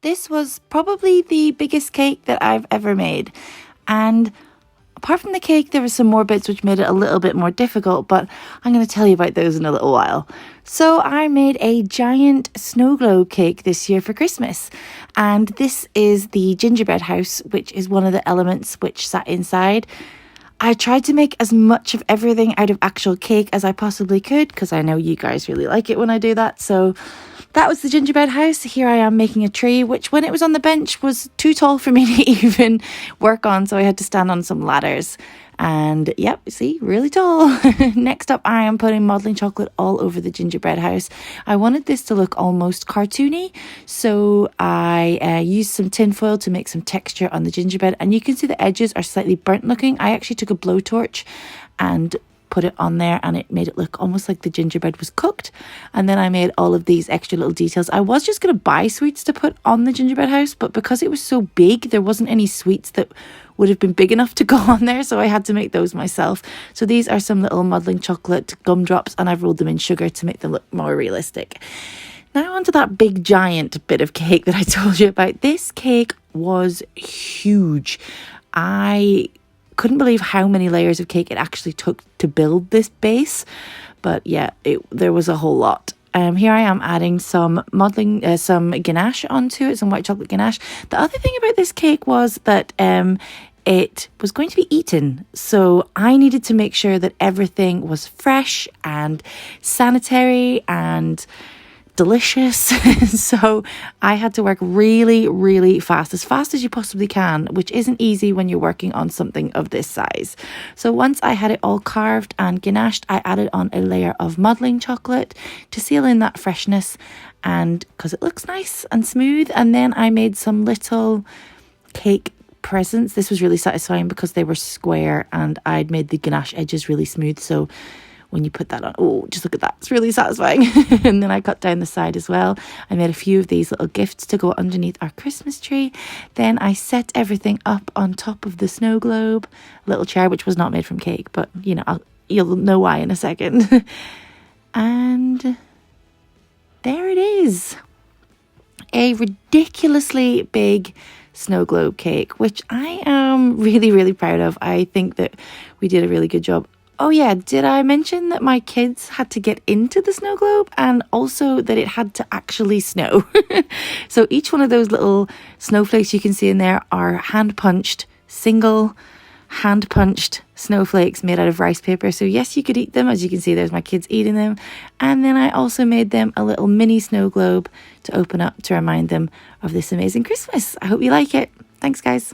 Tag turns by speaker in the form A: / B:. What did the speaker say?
A: This was probably the biggest cake that I've ever made. And apart from the cake, there were some more bits which made it a little bit more difficult, but I'm going to tell you about those in a little while. So I made a giant snow globe cake this year for Christmas. And this is the gingerbread house, which is one of the elements which sat inside. I tried to make as much of everything out of actual cake as I possibly could, because I know you guys really like it when I do that. So that was the gingerbread house. Here I am making a tree, which when it was on the bench was too tall for me to even work on. So I had to stand on some ladders. And yep, see, really tall. Next up, I am putting modelling chocolate all over the gingerbread house. I wanted this to look almost cartoony. So I used some tin foil to make some texture on the gingerbread. And you can see the edges are slightly burnt looking. I actually took a blowtorch and put it on there, and it made it look almost like the gingerbread was cooked. And then I made all of these extra little details. I was just going to buy sweets to put on the gingerbread house, but because it was so big, there wasn't any sweets that would have been big enough to go on there, so I had to make those myself. So these are some little modelling chocolate gumdrops, and I've rolled them in sugar to make them look more realistic. Now onto that big giant bit of cake that I told you about. This cake was huge. I couldn't believe how many layers of cake it actually took to build this base, but yeah, there was a whole lot. Here I am adding some modelling, some ganache onto it, some white chocolate ganache. The other thing about this cake was that it was going to be eaten, so I needed to make sure that everything was fresh and sanitary and delicious. So I had to work really, really fast as you possibly can, which isn't easy when you're working on something of this size. So once I had it all carved and ganached, I added on a layer of modelling chocolate to seal in that freshness, and because it looks nice and smooth. And then I made some little cake presents. This was really satisfying because they were square and I'd made the ganache edges really smooth, so when you put that on, oh, just look at that, it's really satisfying. And then I cut down the side as well. I made a few of these little gifts to go underneath our Christmas tree. Then I set everything up on top of the snow globe, little chair which was not made from cake, but you know, you'll know why in a second. And there it is, a ridiculously big snow globe cake, which I am really, really proud of. I think that we did a really good job. Oh yeah, did I mention that my kids had to get into the snow globe, and also that it had to actually snow? So each one of those little snowflakes you can see in there are hand-punched, single hand-punched snowflakes made out of rice paper. So yes, you could eat them. As you can see, there's my kids eating them. And then I also made them a little mini snow globe to open up to remind them of this amazing Christmas. I hope you like it. Thanks, guys.